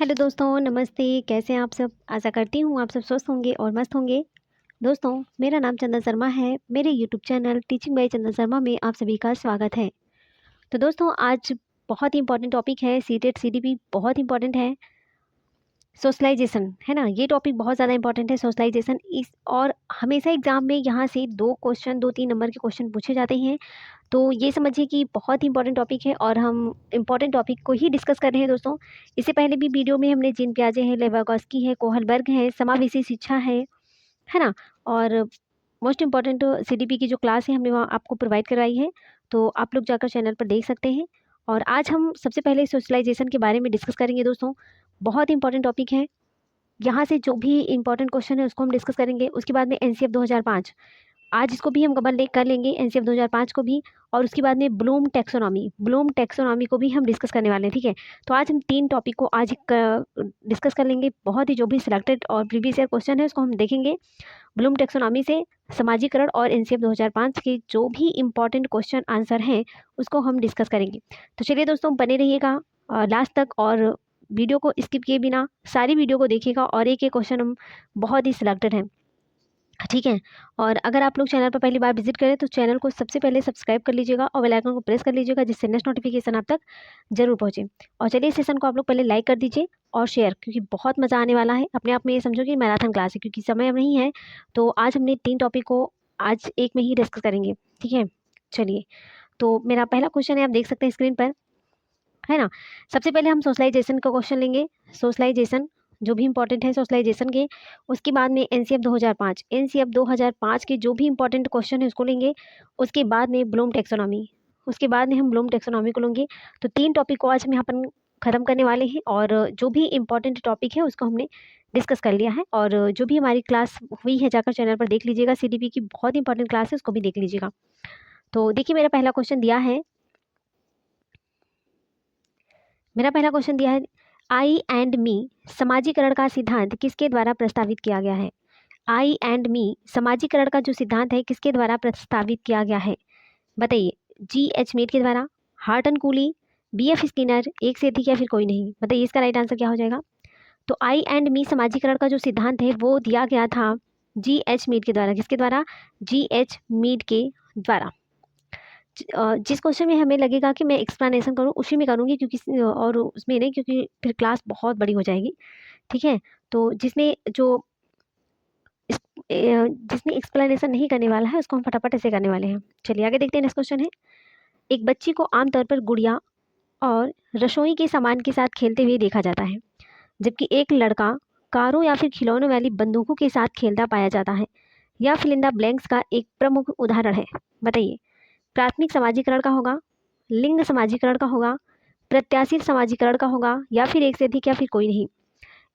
Hello दोस्तों, नमस्ते। कैसे हैं आप सब? आशा करती हूँ आप सब स्वस्थ होंगे और मस्त होंगे। दोस्तों, मेरा नाम चंदन शर्मा है। मेरे यूट्यूब चैनल टीचिंग बाय चंदन शर्मा में आप सभी का स्वागत है। तो दोस्तों, आज बहुत ही इंपॉर्टेंट टॉपिक है। सीटेट सीडीपी बहुत इंपॉर्टेंट है। सोशलाइजेशन है ना, ये टॉपिक बहुत ज़्यादा इंपॉर्टेंट है। सोशलाइजेशन इस और हमेशा एग्जाम में यहाँ से 2-3 नंबर के क्वेश्चन पूछे जाते हैं। तो ये समझिए कि बहुत ही इंपॉर्टेंट टॉपिक है और हम इंपॉर्टेंट टॉपिक को ही डिस्कस कर रहे हैं दोस्तों। इससे पहले भी वीडियो में हमने जीन पियाजे है, लेवागोस्की है, कोहलबर्ग है, समावेशी शिक्षा है ना। और मोस्ट इम्पॉर्टेंट सीडीपी की जो क्लास है हमने वहाँ आपको प्रोवाइड करवाई है, तो आप लोग जाकर चैनल पर देख सकते हैं। और आज हम सबसे पहले सोशलाइजेशन के बारे में डिस्कस करेंगे दोस्तों। बहुत इंपॉर्टेंट टॉपिक है। यहाँ से जो भी इंपॉर्टेंट क्वेश्चन है उसको हम डिस्कस करेंगे। उसके बाद में एनसीएफ 2005, आज इसको भी हम कवर कर लेंगे, एनसीएफ 2005 को भी। और उसके बाद में ब्लूम टैक्सोनॉमी को भी हम डिस्कस करने वाले हैं, ठीक है। तो आज हम 3 टॉपिक को आज डिस्कस कर लेंगे। बहुत ही जो भी सिलेक्टेड और प्रीवियस ईयर क्वेश्चन है उसको हम देखेंगे। ब्लूम टैक्सोनॉमी से समाजीकरण और एनसीएफ 2005 के जो भी इंपॉर्टेंट क्वेश्चन आंसर हैं उसको हम डिस्कस करेंगे। तो चलिए दोस्तों, बने रहिएगा लास्ट तक और वीडियो को स्किप किए बिना सारी वीडियो को देखिएगा। और एक एक क्वेश्चन हम बहुत ही सिलेक्टेड हैं, ठीक है। और अगर आप लोग चैनल पर पहली बार विजिट करें तो चैनल को सबसे पहले सब्सक्राइब कर लीजिएगा और बेल आइकन को प्रेस कर लीजिएगा, जिससे नेक्स्ट नोटिफिकेशन आप तक जरूर पहुंचे। और चलिए, इस सेशन को आप लोग पहले लाइक कर दीजिए और शेयर, क्योंकि बहुत मज़ा आने वाला है। अपने आप में ये समझो कि मैराथन क्लास है, क्योंकि समय अब नहीं है। तो आज हमने 3 टॉपिक को आज एक में ही डिस्कस करेंगे, ठीक है। चलिए, तो मेरा पहला क्वेश्चन है, आप देख सकते हैं स्क्रीन पर, है ना। सबसे पहले हम सोशलाइजेशन का क्वेश्चन लेंगे। सोशलाइजेशन जो भी इंपॉर्टेंट है सोशलाइजेशन के। उसके बाद में एनसीएफ 2005 के जो भी इंपॉर्टेंट क्वेश्चन है उसको लेंगे। उसके बाद में ब्लूम टैक्सोनॉमी, उसके बाद में हम ब्लूम टैक्सोनॉमी को लेंगे। तो 3 टॉपिक को आज हम यहाँ पर ख़त्म करने वाले हैं। और जो भी इंपॉर्टेंट टॉपिक है उसको हमने डिस्कस कर लिया है। और जो भी हमारी क्लास हुई है जाकर चैनल पर देख लीजिएगा। सीडीपी की बहुत इंपॉर्टेंट क्लास है, उसको भी देख लीजिएगा। तो देखिए, मेरा पहला क्वेश्चन दिया है, आई एंड मी समाजीकरण का सिद्धांत किसके द्वारा प्रस्तावित किया गया है? आई एंड मी समाजीकरण का जो सिद्धांत है किसके द्वारा प्रस्तावित किया गया है? बताइए। जी.एच. मीड के द्वारा, हार्टन कूली, बी.एफ. स्किनर, एक से अधिक या फिर कोई नहीं? बताइए इसका राइट आंसर क्या हो जाएगा। तो आई एंड मी समाजीकरण का जो सिद्धांत है वो दिया गया था जी.एच. मीड के द्वारा। किसके द्वारा? जी.एच. मीड के द्वारा। जिस क्वेश्चन में हमें लगेगा कि मैं एक्सप्लेनेशन करूं उसी में करूंगी, क्योंकि और उसमें नहीं, क्योंकि फिर क्लास बहुत बड़ी हो जाएगी, ठीक है। तो जिसमें एक्सप्लेनेशन नहीं करने वाला है उसको हम फटाफट ऐसे करने वाले हैं। चलिए आगे देखते हैं। नेक्स्ट क्वेश्चन है, एक बच्ची को आमतौर पर गुड़िया और रसोई के सामान के साथ खेलते हुए देखा जाता है, जबकि एक लड़का कारों या फिर खिलौनों वाली बंदूकों के साथ खेलता पाया जाता है। यह फिल इन द ब्लैंक्स का एक प्रमुख उदाहरण है। बताइए। प्राथमिक समाजीकरण का होगा, लिंग समाजीकरण का होगा, प्रत्याशित समाजीकरण का होगा, या फिर एक से अधिक या फिर कोई नहीं?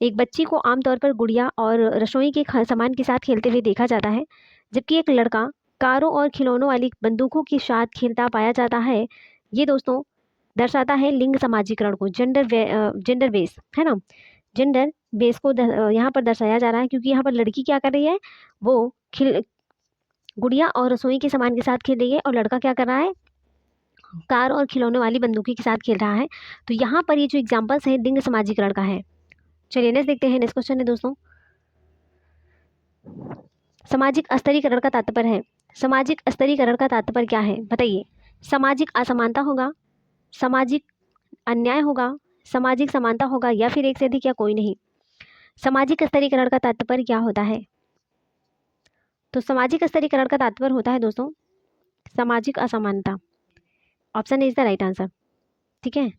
एक बच्ची को आमतौर पर गुड़िया और रसोई के सामान के साथ खेलते हुए देखा जाता है, जबकि एक लड़का कारों और खिलौनों वाली बंदूकों के साथ खेलता पाया जाता है। ये दोस्तों दर्शाता है लिंग समाजीकरण को, जेंडर बेस, है ना। जेंडर बेस को यहाँ पर दर्शाया जा रहा है, क्योंकि यहाँ पर लड़की क्या कर रही है, वो गुड़िया और रसोई के सामान के साथ खेल रही है, और लड़का क्या कर रहा है, कार और खिलौने वाली बंदूकी के साथ खेल रहा है। तो यहाँ पर ये जो एग्जाम्पल्स है लिंग समाजीकरण का है। चलिए नेक्स्ट देखते हैं। नेक्स्ट क्वेश्चन है दोस्तों, सामाजिक स्तरीकरण का तात्पर्य है। सामाजिक स्तरीकरण का तात्पर्य क्या है? बताइए। सामाजिक असमानता होगा, सामाजिक अन्याय होगा, सामाजिक समानता होगा, या फिर एक से अधिक या कोई नहीं? सामाजिक स्तरीकरण का तात्पर्य क्या होता है? तो सामाजिक स्तरीकरण का तात्पर्य होता है दोस्तों सामाजिक असमानता। Option is the right answer, ठीक है।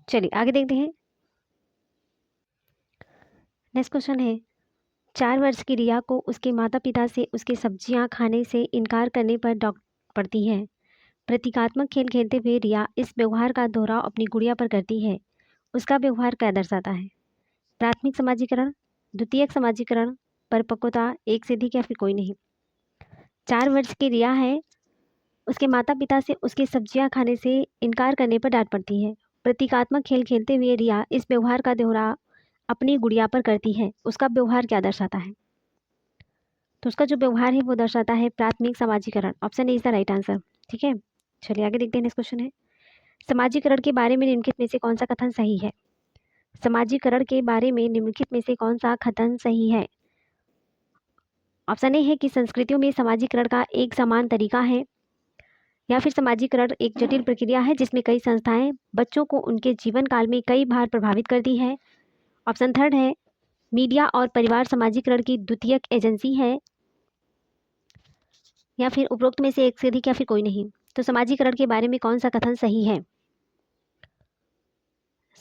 चलिए आगे देखते हैं। नेक्स्ट क्वेश्चन है, 4 वर्ष की रिया को उसके माता पिता से उसके सब्जियां खाने से इनकार करने पर डांट पड़ती है। प्रतीकात्मक खेल खेलते हुए रिया इस व्यवहार का दोहराव अपनी गुड़िया पर करती है। उसका व्यवहार क्या दर्शाता है? प्राथमिक समाजीकरण, द्वितीयक समाजीकरण, परिपक्वता, एक से अधिक या फिर कोई नहीं? 4 वर्ष की रिया है, उसके माता पिता से उसकी सब्जियां खाने से इनकार करने पर डांट पड़ती है। प्रतीकात्मक खेल खेलते हुए रिया इस व्यवहार का दोहराव अपनी गुड़िया पर करती है। उसका व्यवहार क्या दर्शाता है? तो उसका जो व्यवहार है वो दर्शाता है प्राथमिक समाजीकरण। Option A is the right answer, ठीक है। चलिए आगे देखते हैं। नेक्स्ट क्वेश्चन है, समाजीकरण के बारे में निम्नलिखित में से कौन सा कथन सही है? समाजीकरण के बारे में निम्नलिखित में से कौन सा कथन सही है? ऑप्शन ए है कि संस्कृतियों में समाजीकरण का एक समान तरीका है, या फिर समाजीकरण एक जटिल प्रक्रिया है जिसमें कई संस्थाएं बच्चों को उनके जीवन काल में कई बार प्रभावित करती है। ऑप्शन थर्ड है मीडिया और परिवार समाजीकरण की द्वितीयक एजेंसी है, या फिर उपरोक्त में से एक से अधिक या फिर कोई नहीं। तो समाजीकरण के बारे में कौन सा कथन सही है?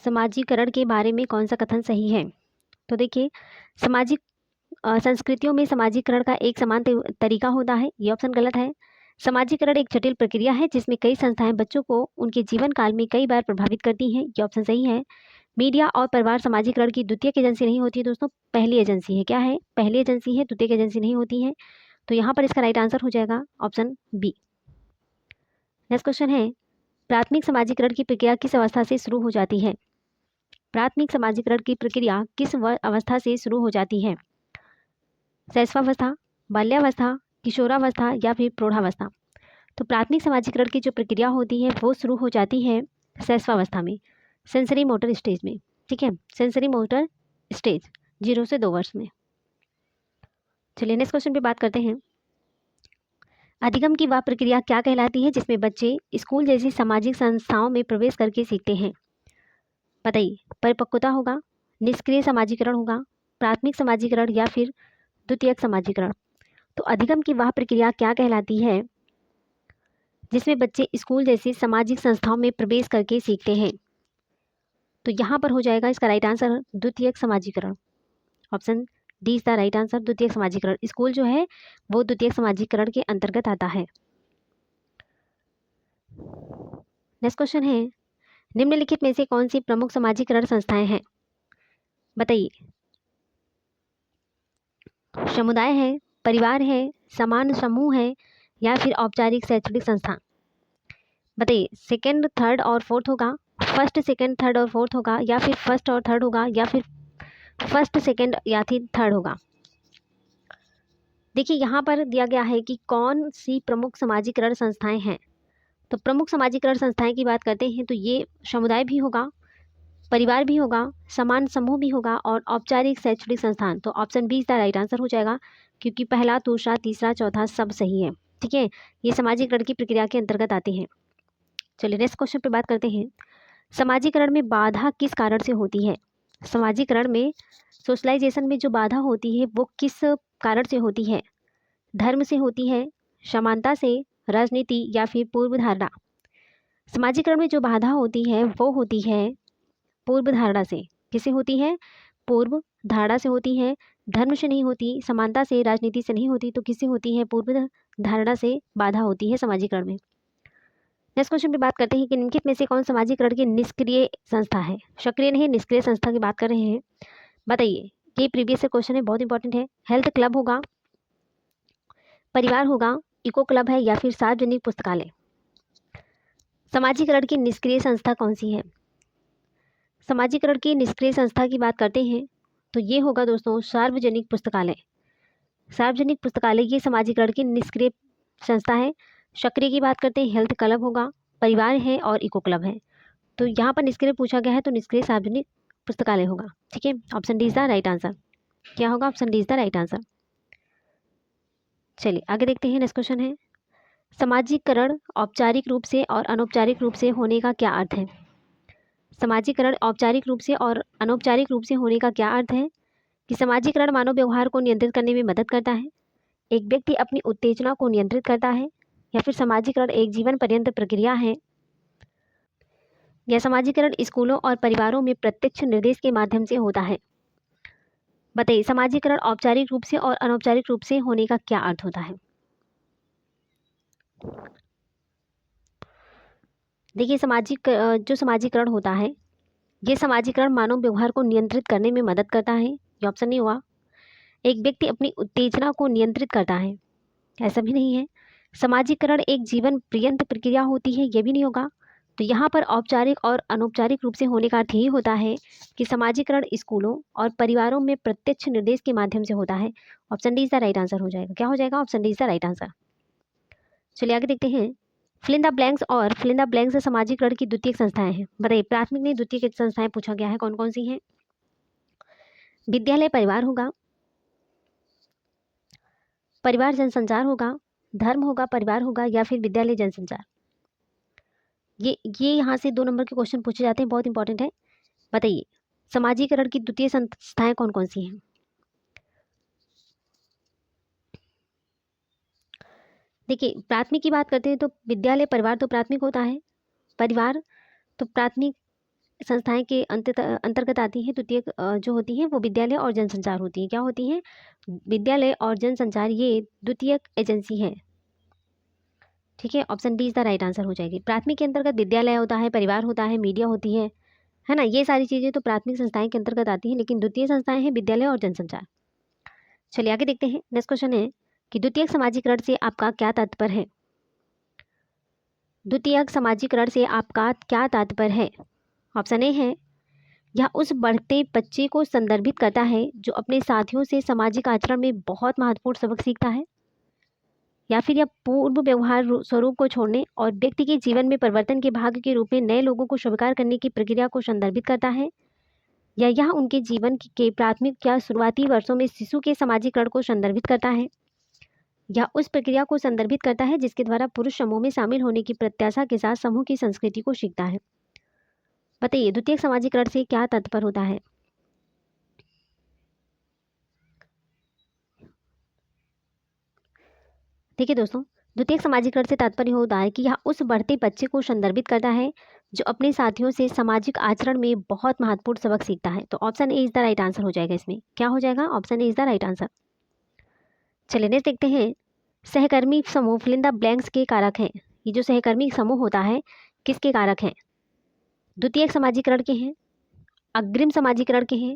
समाजीकरण के बारे में कौन सा कथन सही है? तो देखिए, सामाजिक संस्कृतियों में समाजीकरण का एक समान तरीका होता है, ये ऑप्शन गलत है। समाजीकरण एक जटिल प्रक्रिया है जिसमें कई संस्थाएं बच्चों को उनके जीवन काल में कई बार प्रभावित करती हैं, ये ऑप्शन सही है। मीडिया और परिवार समाजीकरण की द्वितीयक एजेंसी नहीं होती है दोस्तों, पहली एजेंसी है। क्या है? पहली एजेंसी है, द्वितीयक एजेंसी नहीं होती है। तो यहाँ पर इसका राइट आंसर हो जाएगा ऑप्शन बी। नेक्स्ट क्वेश्चन है, प्राथमिक समाजीकरण की प्रक्रिया किस अवस्था से शुरू हो जाती है? प्राथमिक समाजीकरण की प्रक्रिया किस अवस्था से शुरू हो जाती है? शैशवावस्था, बाल्यावस्था, किशोरावस्था या फिर प्रौढ़ावस्था? तो प्राथमिक समाजीकरण की जो प्रक्रिया होती है वो शुरू हो जाती है शैशवावस्था में, सेंसरी मोटर स्टेज में। ठीक है, सेंसरी मोटर स्टेज 0 से 2 वर्ष में। चलिए नेक्स्ट क्वेश्चन पे बात करते हैं। अधिगम की वह प्रक्रिया क्या कहलाती है जिसमें बच्चे स्कूल जैसी सामाजिक संस्थाओं में प्रवेश करके सीखते हैं? बताइए, परिपक्वता होगा, निष्क्रिय समाजीकरण होगा, प्राथमिक समाजीकरण या फिर द्वितीयक समाजीकरण? तो अधिगम की वह प्रक्रिया क्या कहलाती है जिसमें बच्चे स्कूल जैसी सामाजिक संस्थाओं में प्रवेश करके सीखते हैं? तो यहाँ पर हो जाएगा इसका राइट आंसर द्वितीयक समाजीकरण। Option D is the right answer, द्वितीयक समाजीकरण। स्कूल जो है वो द्वितीयक समाजीकरण के अंतर्गत आता है। नेक्स्ट क्वेश्चन है, निम्नलिखित में से कौन सी प्रमुख समाजीकरण संस्थाएं हैं? बताइए, समुदाय है, परिवार है, समान समूह है या फिर औपचारिक शैक्षणिक संस्था? बताइए, सेकंड थर्ड और फोर्थ होगा, फर्स्ट सेकंड थर्ड और फोर्थ होगा, या फिर फर्स्ट और थर्ड होगा, या फिर फर्स्ट सेकंड या फिर थर्ड होगा? देखिए, यहाँ पर दिया गया है कि कौन सी प्रमुख समाजीकरण संस्थाएं हैं। तो प्रमुख समाजीकरण संस्थाएं की बात करते हैं तो ये समुदाय भी होगा, परिवार भी होगा, समान समूह भी होगा और औपचारिक शैक्षणिक संस्थान। तो option B is the right answer हो जाएगा, क्योंकि पहला, दूसरा, तीसरा, चौथा सब सही है। ठीक है, ये समाजीकरण की प्रक्रिया के अंतर्गत आते हैं। चलिए नेक्स्ट क्वेश्चन पे बात करते हैं। समाजीकरण में बाधा किस कारण से होती है? समाजीकरण में, सोशलाइजेशन में जो बाधा होती है वो किस कारण से होती है? धर्म से होती है, समानता से, राजनीति या फिर पूर्व धारणा? समाजीकरण में जो बाधा होती है वो होती है पूर्व धारणा से। किसे होती है? पूर्व धारणा से होती है। धर्म से नहीं होती, समानता से, राजनीति से नहीं होती, तो किससे होती है? पूर्व धारणा से बाधा होती है समाजीकरण में। नेक्स्ट क्वेश्चन पे बात करते हैं कि निम्नलिखित में से कौन समाजीकरण की निष्क्रिय संस्था है? सक्रिय नहीं, निष्क्रिय संस्था की बात कर रहे हैं। बताइए, ये प्रीवियस क्वेश्चन है, बहुत इंपॉर्टेंट है। हेल्थ क्लब होगा, परिवार होगा, इको क्लब है या फिर सार्वजनिक पुस्तकालय? समाजीकरण की निष्क्रिय संस्था कौन सी है? समाजीकरण की निष्क्रिय संस्था की बात करते हैं तो ये होगा दोस्तों सार्वजनिक पुस्तकालय। सार्वजनिक पुस्तकालय ये समाजीकरण की निष्क्रिय संस्था है। सक्रिय की बात करते हैं, हेल्थ क्लब होगा, परिवार है और इको क्लब है। तो यहाँ पर निष्क्रिय पूछा गया है तो निष्क्रिय सार्वजनिक पुस्तकालय होगा। ठीक है, option D is the right answer. क्या होगा? Option D is the right answer. चलिए आगे देखते हैं। नेक्स्ट क्वेश्चन है, समाजीकरण औपचारिक रूप से और अनौपचारिक रूप से होने का क्या अर्थ है? समाजीकरण औपचारिक रूप से और अनौपचारिक रूप से होने का क्या अर्थ है? कि समाजीकरण मानव व्यवहार को नियंत्रित करने में मदद करता है, एक व्यक्ति अपनी उत्तेजना को नियंत्रित करता है, या फिर समाजीकरण एक जीवन पर्यंत प्रक्रिया है, या समाजीकरण स्कूलों और परिवारों में प्रत्यक्ष निर्देश के माध्यम से होता है? बताइए, समाजीकरण औपचारिक रूप से और अनौपचारिक रूप से होने का क्या अर्थ होता है? देखिए, जो समाजीकरण होता है ये समाजीकरण मानव व्यवहार को नियंत्रित करने में मदद करता है, ये ऑप्शन नहीं हुआ। एक व्यक्ति अपनी उत्तेजना को नियंत्रित करता है, ऐसा भी नहीं है। समाजीकरण एक जीवन पर्यंत प्रक्रिया होती है, ये भी नहीं होगा। तो यहाँ पर औपचारिक और अनौपचारिक रूप से होने का अर्थ ये होता है कि समाजीकरण स्कूलों और परिवारों में प्रत्यक्ष निर्देश के माध्यम से होता है। Option D is the right answer हो जाएगा। क्या हो जाएगा? Option D is the right answer. चलिए आगे देखते हैं। फिल इन द ब्लैंक्स और फिल इन द ब्लैंक्स सामाजिकरण की द्वितीयक संस्थाएं हैं। बताइए प्राथमिक नहीं द्वितीयक संस्थाएं पूछा गया है, कौन कौन सी हैं? विद्यालय परिवार होगा, परिवार जनसंचार होगा, धर्म होगा, परिवार होगा, या फिर विद्यालय जनसंचार। ये यहाँ से 2 नंबर के क्वेश्चन पूछे जाते हैं, बहुत इंपॉर्टेंट है। बताइए समाजीकरण की द्वितीय संस्थाएं कौन कौन सी हैं? देखिए प्राथमिक की बात करते हैं तो विद्यालय परिवार तो प्राथमिक होता है, परिवार तो प्राथमिक संस्थाएं के अंतर्गत आती हैं। द्वितीय जो होती हैं वो विद्यालय और जनसंचार होती हैं। क्या होती हैं? विद्यालय और जनसंचार ये द्वितीयक एजेंसी है। ठीक है, option D is the right answer हो जाएगी। प्राथमिक के अंतर्गत विद्यालय होता है, परिवार होता है, मीडिया होती है ना, ये सारी चीज़ें तो प्राथमिक संस्थाएं के अंतर्गत आती हैं, लेकिन द्वितीय संस्थाएं हैं विद्यालय और जनसंचार। चलिए आगे देखते हैं। नेक्स्ट क्वेश्चन है कि द्वितीयक समाजीकरण से आपका क्या तात्पर्य है? द्वितीयक समाजीकरण से आपका क्या तात्पर्य है? ऑप्शन ए है यह उस बढ़ते बच्चे को संदर्भित करता है जो अपने साथियों से सामाजिक आचरण में बहुत महत्वपूर्ण सबक सीखता है, या फिर यह पूर्व व्यवहार स्वरूप को छोड़ने और व्यक्ति के जीवन में परिवर्तन के भाग के रूप में नए लोगों को स्वीकार करने की प्रक्रिया को संदर्भित करता है, या यह उनके जीवन के प्राथमिक या शुरुआती वर्षों में शिशु के समाजीकरण को संदर्भित करता है, या उस प्रक्रिया को संदर्भित करता है जिसके द्वारा पुरुष समूह में शामिल होने की प्रत्याशा के साथ समूह की संस्कृति को सीखता है। बताइए द्वितीयक समाजीकरण से क्या तात्पर्य होता है? देखिए दोस्तों, द्वितीयक समाजीकरण से तात्पर्य होता है कि यह उस बढ़ते बच्चे को संदर्भित करता है जो अपने साथियों से सामाजिक आचरण में बहुत महत्वपूर्ण सबक सीखता है। तो option A is the right answer हो जाएगा। इसमें क्या हो जाएगा? Option A is the right answer. चलिए नेक्स्ट देखते हैं। सहकर्मी समूह फिल इन द ब्लैंक्स के कारक हैं। ये जो सहकर्मी समूह होता है किसके कारक हैं? द्वितीयक समाजीकरण के हैं, अग्रिम समाजीकरण के हैं,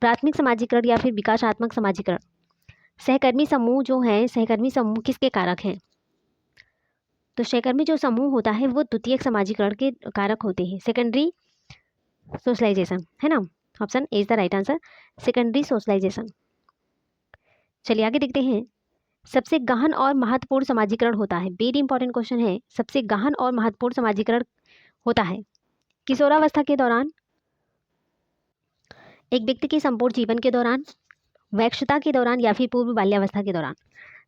प्राथमिक समाजीकरण, या फिर विकासात्मक समाजीकरण? सहकर्मी समूह जो है, सहकर्मी समूह किसके कारक हैं? तो सहकर्मी जो समूह होता है वो द्वितीयक समाजीकरण के कारक होते हैं। सेकेंडरी सोशलाइजेशन है ना, option A is the right answer, secondary socialisation. चलिए आगे देखते हैं। सबसे गहन और महत्वपूर्ण समाजीकरण होता है, वेरी इंपॉर्टेंट क्वेश्चन है, सबसे गहन और महत्वपूर्ण समाजीकरण होता है किशोरावस्था के दौरान, एक व्यक्ति के संपूर्ण जीवन के दौरान, वैक्षता के दौरान, या फिर पूर्व बाल्यावस्था के दौरान?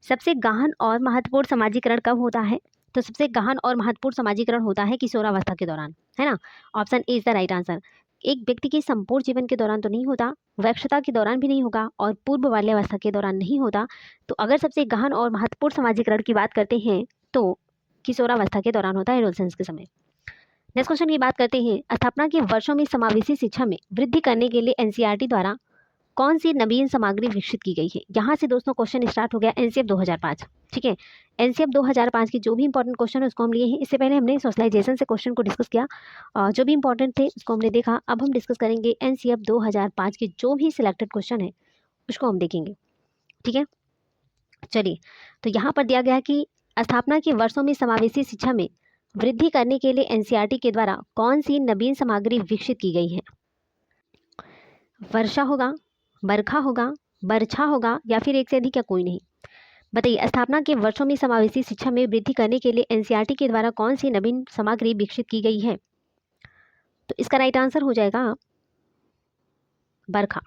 सबसे गहन और महत्वपूर्ण समाजीकरण कब होता है? तो सबसे गहन और महत्वपूर्ण समाजीकरण होता है किशोरावस्था के दौरान, है ना, option A is the right answer. एक व्यक्ति के संपूर्ण जीवन के दौरान तो नहीं होता, वैक्षता के दौरान भी नहीं होगा, और पूर्व बाल्यावस्था के दौरान नहीं होता। तो अगर सबसे गहन और महत्वपूर्ण समाजीकरण की बात करते हैं तो किशोरावस्था के दौरान होता है, एडोलसेंस के समय। नेक्स्ट क्वेश्चन की बात करते हैं। स्थापना के वर्षों में समावेशी शिक्षा में वृद्धि करने के लिए एनसीईआरटी द्वारा कौन सी नवीन सामग्री विकसित की गई है? यहाँ से दोस्तों क्वेश्चन स्टार्ट हो गया एनसीएफ 2005। ठीक है, एनसीएफ 2005 की जो भी इंपॉर्टेंट क्वेश्चन है उसको हम लिए हैं। इससे पहले हमने सोशलाइजेशन से क्वेश्चन को डिस्कस किया, जो भी इंपॉर्टेंट थे उसको हमने देखा। अब हम डिस्कस करेंगे एनसीएफ 2005 के जो भी सिलेक्टेड क्वेश्चन है उसको हम देखेंगे। ठीक है, चलिए तो यहाँ पर दिया गया कि स्थापना के वर्षों में समावेशी शिक्षा में वृद्धि करने के लिए एनसीईआरटी के द्वारा कौन सी नवीन सामग्री विकसित की गई है? वर्षा होगा, बरखा होगा, बरछा होगा, या फिर एक से अधिक या कोई नहीं? बताइए स्थापना के वर्षों में समावेशी शिक्षा में वृद्धि करने के लिए एनसीईआरटी के द्वारा कौन सी नवीन सामग्री विकसित की गई है? तो इसका राइट आंसर हो जाएगा Barkha,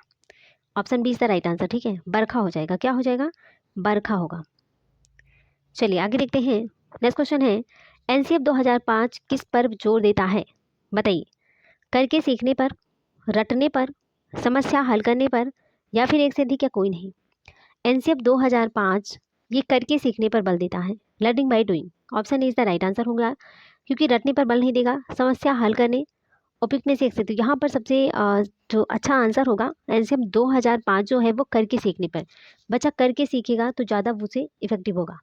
option B is the right answer. ठीक है, बरखा हो जाएगा। क्या हो जाएगा? बरखा होगा। चलिए आगे देखते हैं। नेक्स्ट क्वेश्चन है एनसीएफ 2005 किस पर जोर देता है? बताइए करके सीखने पर, रटने पर, समस्या हल करने पर, या फिर एक से अधिक या कोई नहीं? एनसीएफ 2005 ये करके सीखने पर बल देता है, learning by doing. Option is the right answer होगा, क्योंकि रटने पर बल नहीं देगा, समस्या हल करने, उपयुक्त में से एक से। तो यहाँ पर सबसे जो अच्छा आंसर होगा एनसीएफ 2005 जो है वो करके सीखने पर। बच्चा करके सीखेगा तो ज़्यादा उसे इफेक्टिव होगा।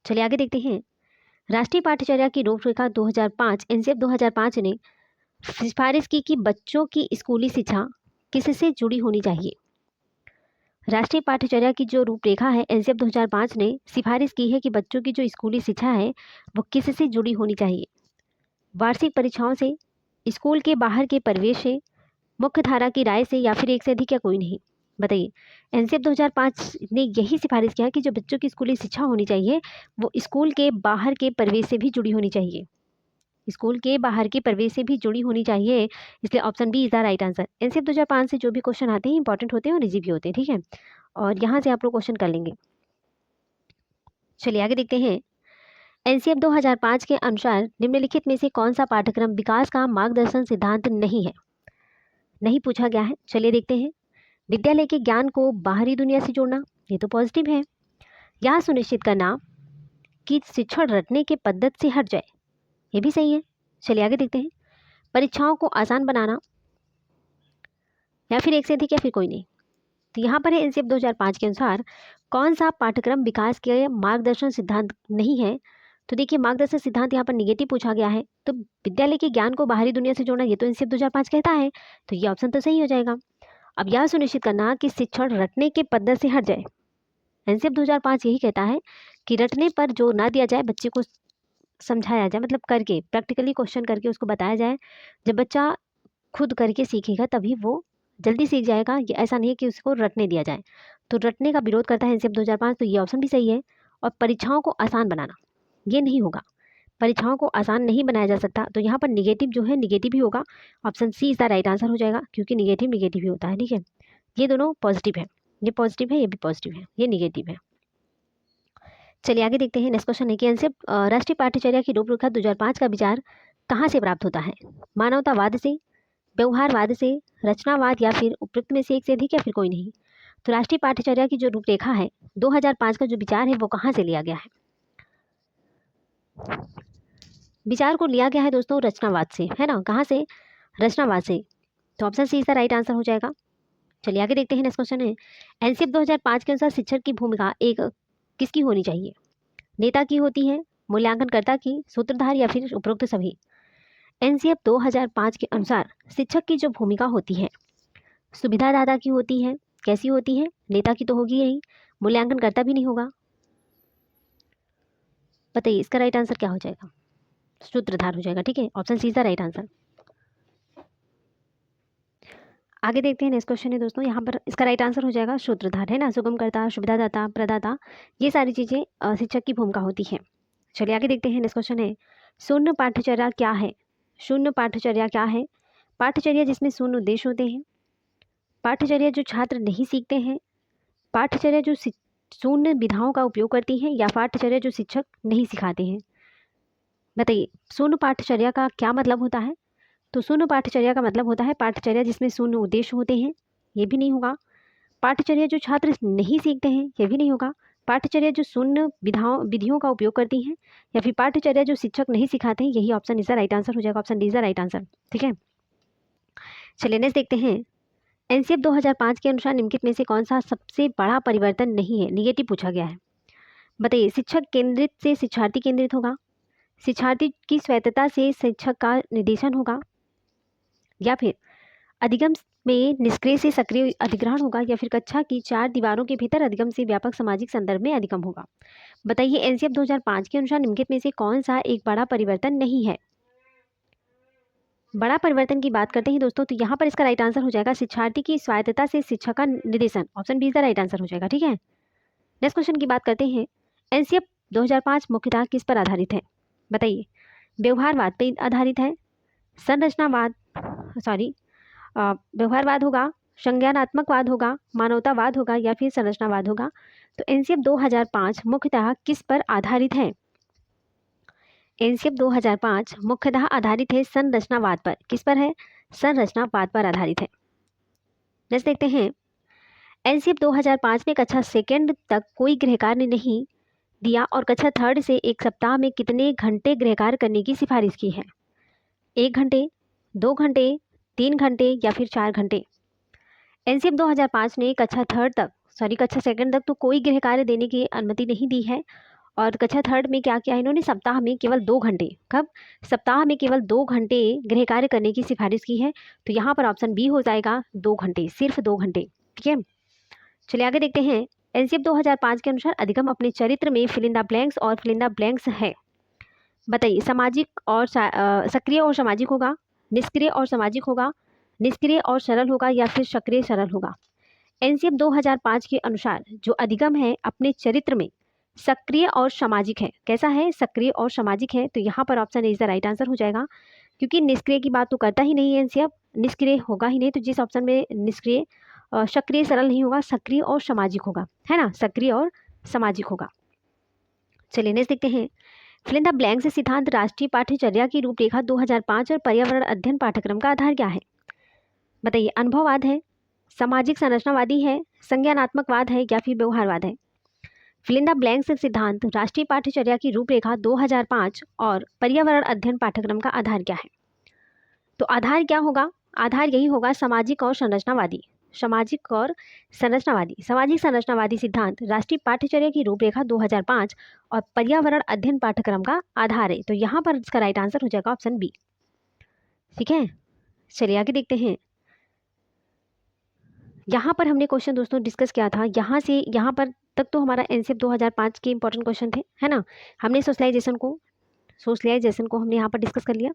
चलिए आगे देखते हैं। राष्ट्रीय पाठ्यचर्या की रूपरेखा 2005 एनसीएफ 2005 ने सिफारिश की कि बच्चों की स्कूली शिक्षा किससे जुड़ी होनी चाहिए? राष्ट्रीय पाठ्यचर्या की जो रूपरेखा है एनसीएफ 2005 ने सिफारिश की है कि बच्चों की जो स्कूली शिक्षा है वो किससे जुड़ी होनी चाहिए? वार्षिक परीक्षाओं से, स्कूल के बाहर के परिवेश से, मुख्य धारा की राय से, या फिर एक से अधिक या कोई नहीं? बताइए, एनसीएफ 2005 ने यही सिफारिश किया है कि जो बच्चों की स्कूली शिक्षा होनी चाहिए वो स्कूल के बाहर के परिवेश से भी जुड़ी होनी चाहिए, स्कूल के बाहर के परिवेश से भी जुड़ी होनी चाहिए। इसलिए option B is the right answer. NCF 2005 से जो भी क्वेश्चन आते हैं इंपॉर्टेंट होते हैं और इजी भी होते हैं, ठीक है, और यहाँ से आप लोग क्वेश्चन कर लेंगे। चलिए आगे देखते हैं। एनसीएफ 2005 के अनुसार निम्नलिखित में से कौन सा पाठ्यक्रम विकास का मार्गदर्शन सिद्धांत नहीं है, नहीं पूछा गया है। चलिए देखते हैं। विद्यालय के ज्ञान को बाहरी दुनिया से जोड़ना, ये तो पॉजिटिव है। यह सुनिश्चित करना कि शिक्षण रटने के पद्धति से हट जाए, ये भी सही है। चलिए आगे देखते हैं। परीक्षाओं को आसान बनाना, या फिर एक से अधिक या फिर कोई नहीं। तो यहाँ पर है एनसीएफ 2005 के अनुसार कौन सा पाठ्यक्रम विकास के मार्गदर्शन सिद्धांत नहीं है। तो देखिए मार्गदर्शन सिद्धांत यहाँ पर निगेटिव पूछा गया है, तो विद्यालय के ज्ञान को बाहरी दुनिया से जोड़ना ये तो एनसीएफ 2005 कहता है, तो ये ऑप्शन तो सही हो जाएगा। अब यह सुनिश्चित करना कि शिक्षण रटने के पद्धति से हट जाए, एनसीएफ 2005 यही कहता है कि रटने पर जोर ना दिया जाए, बच्चे को समझाया जाए, मतलब करके प्रैक्टिकली क्वेश्चन करके उसको बताया जाए। जब बच्चा खुद करके सीखेगा तभी वो जल्दी सीख जाएगा, ये ऐसा नहीं है कि उसको रटने दिया जाए। तो रटने का विरोध करता है एनसीएफ 2005, तो ये ऑप्शन भी सही है। और परीक्षाओं को आसान बनाना, ये नहीं होगा, परीक्षाओं को आसान नहीं बनाया जा सकता, तो यहाँ पर निगेटिव जो है निगेटिव ही होगा। Option C is the right answer हो जाएगा, क्योंकि निगेटिव निगेटिव ही होता है, ठीक है। ये दोनों पॉजिटिव है, ये पॉजिटिव है, ये भी पॉजिटिव है, ये निगेटिव है। चलिए आगे देखते हैं। नेक्स्ट क्वेश्चन है कि एनसीएफ राष्ट्रीय पाठ्यचर्या की रूपरेखा 2005 का विचार कहाँ से प्राप्त होता है, मानवतावाद से, व्यवहारवाद से, रचनावाद, या फिर उपयुक्त में से एक से अधिक या फिर कोई नहीं। तो राष्ट्रीय पाठ्यचर्या की जो रूपरेखा है 2005 का जो विचार है वो कहाँ से लिया गया है, विचार को लिया गया है दोस्तों रचनावाद से, है ना, कहाँ से, रचनावाद से। तो ऑप्शन सी इसका राइट आंसर हो जाएगा। चलिए आगे देखते हैं। नेक्स्ट क्वेश्चन है एनसीएफ 2005 के अनुसार शिक्षक की भूमिका एक किसकी होनी चाहिए, नेता की होती है, मूल्यांकनकर्ता की, सूत्रधार, या फिर उपरोक्त सभी। एनसीएफ 2005 के अनुसार शिक्षक की जो भूमिका होती है सुविधादाता की होती है, कैसी होती है, नेता की तो होगी नहीं, मूल्यांकनकर्ता भी नहीं होगा। बताइए इसका राइट आंसर क्या हो जाएगा, सूत्रधार हो जाएगा, ठीक है, option C is the right answer. आगे देखते हैं। नेक्स्ट क्वेश्चन है दोस्तों, यहाँ पर इसका राइट आंसर हो जाएगा सूत्रधार, है ना, सुगमकर्ता, सुविधादाता, प्रदाता, ये सारी चीज़ें शिक्षक की भूमिका होती है। चलिए आगे देखते हैं। नेक्स्ट क्वेश्चन है शून्य पाठ्यचर्या क्या है, शून्य पाठ्यचर्या क्या है, पाठ्यचर्या जिसमें शून्य उद्देश्य होते हैं, पाठ्यचर्या जो छात्र नहीं सीखते हैं, पाठ्यचर्या जो शून्य विधाओं का उपयोग करती है, या पाठ्यचर्या जो शिक्षक नहीं सिखाते हैं। बताइए शून्य पाठ्यचर्या का क्या मतलब होता है। तो शून्य पाठ्यचर्या का मतलब होता है पाठ्यचर्या जिसमें शून्य उद्देश्य होते हैं, ये भी नहीं होगा। पाठ्यचर्या जो छात्र नहीं सीखते हैं, ये भी नहीं होगा। पाठ्यचर्या जो शून्य विधियों का उपयोग करती हैं, या फिर पाठ्यचर्या जो शिक्षक नहीं सिखाते हैं, यही option is the right answer हो जाएगा, option D is the right answer, ठीक है। चलिए नेक्स्ट देखते हैं। एनसीएफ 2005 के अनुसार निम्नलिखित में से कौन सा सबसे बड़ा परिवर्तन नहीं है, निगेटिव पूछा गया है। बताइए शिक्षक केंद्रित से शिक्षार्थी केंद्रित होगा, शिक्षार्थी की स्वायत्तता से शिक्षक का निर्देशन होगा, या फिर अधिगम में निष्क्रिय से सक्रिय अधिग्रहण होगा, या फिर कक्षा की चार दीवारों के भीतर अधिगम से व्यापक सामाजिक संदर्भ में अधिगम होगा। बताइए एनसीएफ 2005 के अनुसार निम्नलिखित में से कौन सा एक बड़ा परिवर्तन नहीं है। बड़ा परिवर्तन की बात करते हैं दोस्तों, तो यहाँ पर इसका राइट आंसर हो जाएगा शिक्षार्थी की स्वायत्तता से शिक्षक का निर्देशन, option B is the right answer हो जाएगा, ठीक है। नेक्स्ट क्वेश्चन की बात करते हैं। एनसीएफ 2005 मुख्यतः किस पर आधारित है। बताइए व्यवहारवाद पर आधारित है, संरचनावाद व्यवहारवाद होगा, संज्ञानात्मकवाद होगा, मानवतावाद होगा, या फिर संरचनावाद होगा। तो एनसीएफ 2005 मुख्यतः किस पर आधारित है। एनसीएफ 2005 मुख्यतः आधारित है संरचनावाद पर, किस पर है, संरचनावाद पर आधारित है। नेक्स्ट देखते हैं। एनसीएफ 2005 ने कक्षा सेकेंड तक कोई गृह कार्य नहीं दिया और कक्षा थर्ड से एक सप्ताह में कितने घंटे गृह कार्य करने की सिफारिश की है। 1 घंटे, 2 घंटे, 3 घंटे, या फिर 4 घंटे। एनसीएफ 2005 ने कक्षा सेकंड तक तो कोई गृह कार्य देने की अनुमति नहीं दी है, और कक्षा थर्ड में क्या किया इन्होंने, सप्ताह में केवल 2 घंटे, कब, सप्ताह में केवल 2 घंटे गृह कार्य करने की सिफारिश की है। तो यहाँ पर ऑप्शन बी हो जाएगा 2 घंटे, सिर्फ 2 घंटे, ठीक है। चलिए आगे देखते हैं। एनसीएफ 2005 के अनुसार अधिगम अपने चरित्र में फिल इन द ब्लैंक्स और फिल इन द ब्लैंक्स है। बताइए सामाजिक और सक्रिय और सामाजिक होगा, निष्क्रिय और सामाजिक होगा, निष्क्रिय और सरल होगा, या फिर सक्रिय सरल होगा। एनसीएफ 2005 के अनुसार जो अधिगम है अपने चरित्र में सक्रिय और सामाजिक है। कैसा है? सक्रिय और सामाजिक है। तो यहाँ पर option A is the right answer हो जाएगा, क्योंकि निष्क्रिय की बात तो करता ही नहीं है एनसीएफ, निष्क्रिय होगा ही नहीं। तो जिस ऑप्शन में निष्क्रिय सक्रिय सरल नहीं होगा, सक्रिय और सामाजिक होगा, है ना, सक्रिय और सामाजिक होगा। चलिए नेक्स्ट देखते हैं। फिल इन द ब्लैंक्स सिद्धांत राष्ट्रीय पाठ्यचर्या की रूपरेखा 2005 और पर्यावरण अध्ययन पाठ्यक्रम का आधार क्या है? बताइए, अनुभववाद है, सामाजिक संरचनावादी है, संज्ञानात्मकवाद है या फिर व्यवहारवाद है? फिल इन द ब्लैंक्स सिद्धांत राष्ट्रीय पाठ्यचर्या की रूपरेखा 2005 और पर्यावरण अध्ययन पाठ्यक्रम का आधार क्या है? तो आधार क्या होगा? आधार यही होगा, सामाजिक और संरचनावादी। सामाजिक और संरचनावादी, सामाजिक संरचनावादी सिद्धांत राष्ट्रीय पाठ्यचर्या की रूपरेखा 2005 और पर्यावरण अध्ययन पाठ्यक्रम का आधार है। तो यहाँ पर इसका राइट आंसर हो जाएगा ऑप्शन बी। ठीक है, चलिए आगे देखते हैं। यहाँ पर हमने क्वेश्चन दोस्तों डिस्कस किया था, यहाँ से यहाँ पर तक तो हमारा एनसीएफ 2005 के इंपॉर्टेंट क्वेश्चन थे, है ना। हमने सोशलाइजेशन को हमने यहाँ पर डिस्कस कर लिया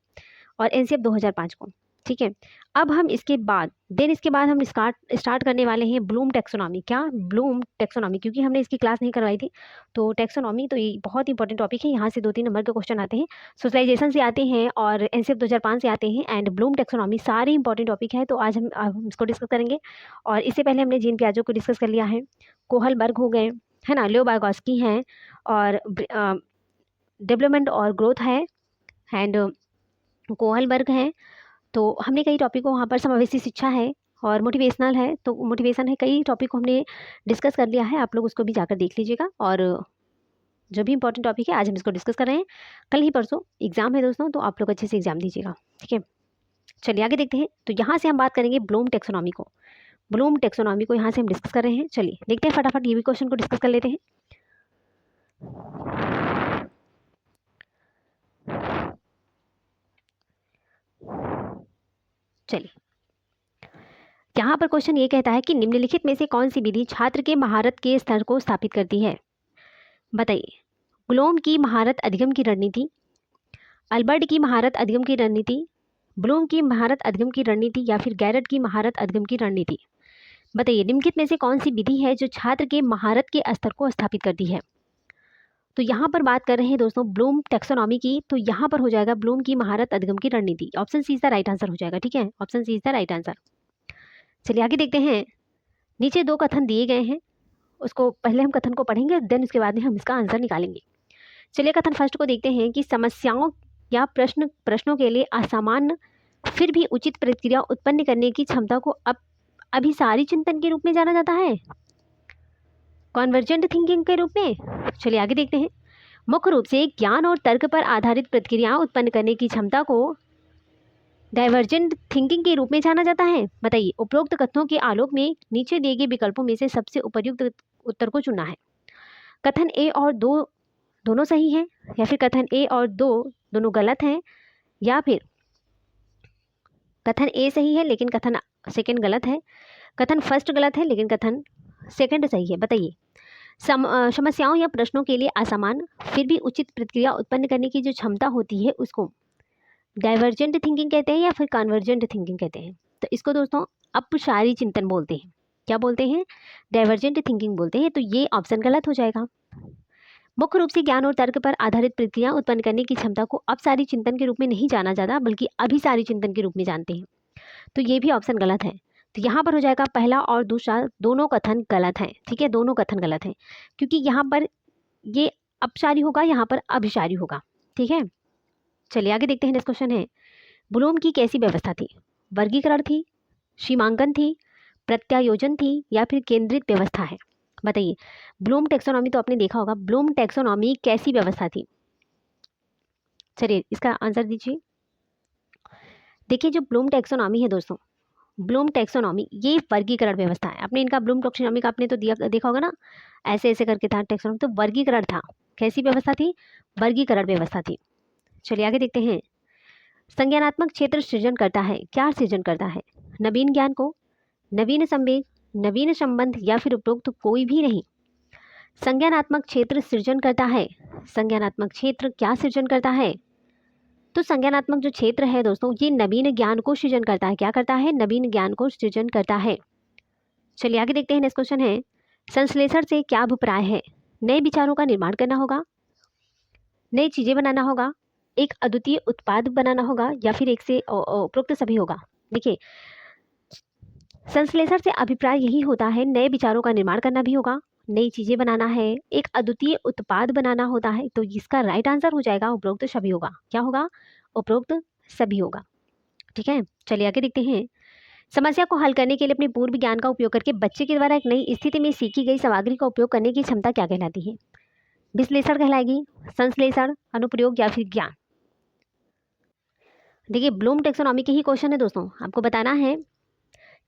और एनसीएफ 2005 को। ठीक है, अब हम इसके बाद हम स्टार्ट करने वाले हैं ब्लूम टैक्सोनॉमी। क्या? ब्लूम टैक्सोनॉमी, क्योंकि हमने इसकी क्लास नहीं करवाई थी। तो टैक्सोनॉमी तो ये बहुत इंपॉर्टेंट टॉपिक है, यहाँ से 2-3 नंबर के क्वेश्चन आते हैं, सोशलाइजेशन से आते हैं और एनसीएफ 2005 से आते हैं एंड ब्लूम टैक्सोनॉमी, सारे इंपॉर्टेंट टॉपिक है। तो आज हम इसको डिस्कस करेंगे। और इससे पहले हमने जीन पियाजे को डिस्कस कर लिया है, कोहलबर्ग हो गए, है ना, लियो वाइगोत्स्की हैं, और डेवलपमेंट और ग्रोथ है एंड कोहलबर्ग हैं। तो हमने कई टॉपिक को वहाँ पर, समावेशी शिक्षा है और मोटिवेशनल है, तो मोटिवेशन है, कई टॉपिक को हमने डिस्कस कर लिया है। आप लोग उसको भी जाकर देख लीजिएगा। और जो भी इंपॉर्टेंट टॉपिक है आज हम इसको डिस्कस कर रहे हैं। कल ही परसों एग्जाम है दोस्तों, तो आप लोग अच्छे से एग्जाम दीजिएगा। ठीक है, चलिए आगे देखते हैं। तो यहाँ से हम बात करेंगे ब्लूम टैक्सोनॉमी को। ब्लूम टैक्सोनॉमी को यहाँ से हम डिस्कस कर रहे हैं। चलिए देखते हैं फटाफट ये भी क्वेश्चन को डिस्कस कर लेते हैं। चलिए, यहाँ पर क्वेश्चन ये कहता है कि निम्नलिखित में से कौन सी विधि छात्र के महारत के स्तर को स्थापित करती है? बताइए, ब्लूम की महारत अधिगम की रणनीति, अल्बर्ट की महारत अधिगम की रणनीति, ब्लूम की महारत अधिगम की रणनीति या फिर गैरट की महारत अधिगम की रणनीति? बताइए, निम्नलिखित में से कौन सी विधि है जो छात्र के महारत के स्तर को स्थापित करती है? तो यहाँ पर बात कर रहे हैं दोस्तों ब्लूम टैक्सोनॉमी की, तो यहाँ पर हो जाएगा ब्लूम की महारत अधिगम की रणनीति। Option C is the right answer हो जाएगा। ठीक है, option C is the right answer. चलिए आगे देखते हैं। नीचे 2 कथन दिए गए हैं, उसको पहले हम कथन को पढ़ेंगे, देन उसके बाद में हम इसका आंसर निकालेंगे। चलिए कथन फर्स्ट को देखते हैं कि समस्याओं या प्रश्नों के लिए असामान्य फिर भी उचित प्रतिक्रिया उत्पन्न करने की क्षमता को अभिसारी चिंतन के रूप में जाना जाता है, कॉन्वर्जेंट थिंकिंग के रूप में। चलिए आगे देखते हैं। मुख्य रूप से ज्ञान और तर्क पर आधारित प्रतिक्रियाएं उत्पन्न करने की क्षमता को डाइवर्जेंट थिंकिंग के रूप में जाना जाता है। बताइए, उपरोक्त कथनों के आलोक में नीचे दिए गए विकल्पों में से सबसे उपयुक्त उत्तर को चुनना है। कथन ए और 2 दोनों सही हैं, या फिर कथन ए और 2 दोनों गलत हैं, या फिर कथन ए सही है लेकिन कथन सेकंड गलत है, कथन फर्स्ट गलत है लेकिन कथन सेकंड सही है। बताइए, समस्याओं या प्रश्नों के लिए असमान फिर भी उचित प्रतिक्रिया उत्पन्न करने की जो क्षमता होती है उसको डाइवर्जेंट थिंकिंग कहते हैं या फिर कन्वर्जेंट थिंकिंग कहते हैं? तो इसको दोस्तों अपसारी चिंतन बोलते हैं। क्या बोलते हैं? डाइवर्जेंट थिंकिंग बोलते हैं। तो ये ऑप्शन गलत हो जाएगा। मुख्य रूप से ज्ञान और तर्क पर आधारित प्रतिक्रिया उत्पन्न करने की क्षमता को अपसारी चिंतन के रूप में नहीं जाना जाता, बल्कि अभिसारी चिंतन के रूप में जानते हैं। तो ये भी ऑप्शन गलत है। तो यहाँ पर हो जाएगा पहला और दूसरा दोनों कथन गलत हैं। ठीक है, दोनों कथन गलत हैं, क्योंकि यहाँ पर ये अपसारी होगा, यहाँ पर अभिसारी होगा। ठीक है, चलिए आगे देखते हैं। नेक्स्ट क्वेश्चन है, ब्लूम की कैसी व्यवस्था थी? वर्गीकरण थी, सीमांकन थी, प्रत्यायोजन थी या फिर केंद्रित व्यवस्था है? बताइए, ब्लूम टैक्सोनॉमी तो आपने देखा होगा, ब्लूम टैक्सोनॉमी कैसी व्यवस्था थी? चलिए इसका आंसर दीजिए। देखिए, जो ब्लूम टैक्सोनॉमी है दोस्तों, ब्लूम टैक्सोनॉमी ये वर्गीकरण व्यवस्था है। आपने इनका ब्लूम टैक्सोनॉमी का आपने तो देखा होगा ना, ऐसे ऐसे करके था टैक्सोनॉमी, तो वर्गीकरण था। कैसी व्यवस्था थी? वर्गीकरण व्यवस्था थी। चलिए आगे देखते हैं। संज्ञानात्मक क्षेत्र सृजन करता है, क्या सृजन करता है? नवीन ज्ञान को, नवीन संवेग, नवीन संबंध या फिर उपरोक्त कोई भी नहीं? संज्ञानात्मक क्षेत्र सृजन करता है। संज्ञानात्मक क्षेत्र क्या सृजन करता है? तो संज्ञानात्मक जो क्षेत्र है दोस्तों, ये नवीन ज्ञान को सृजन करता है। क्या करता है? नवीन ज्ञान को सृजन करता है। चलिए आगे देखते हैं। नेक्स्ट क्वेश्चन है, संश्लेषण से क्या अभिप्राय है? नए विचारों का निर्माण करना होगा, नई चीजें बनाना होगा, एक अद्वितीय उत्पाद बनाना होगा, या फिर एक से उपरोक्त सभी होगा। देखिए, संश्लेषण से अभिप्राय यही होता है, नए विचारों का निर्माण करना भी होगा, नई चीजें बनाना है, एक अद्वितीय उत्पाद बनाना होता है। तो इसका राइट आंसर हो जाएगा उपरोक्त सभी होगा। क्या होगा? उपरोक्त सभी होगा। ठीक है, चलिए आगे देखते हैं। समस्या को हल करने के लिए अपने पूर्व ज्ञान का उपयोग करके बच्चे के द्वारा एक नई स्थिति में सीखी गई सामग्री का उपयोग करने की क्षमता क्या कहलाती है? विश्लेषण कहलाएगी, संश्लेषण, अनुप्रयोग, या फिर ज्ञान? देखिए, ब्लूम टेक्सोनॉमी के ही क्वेश्चन है दोस्तों। आपको बताना है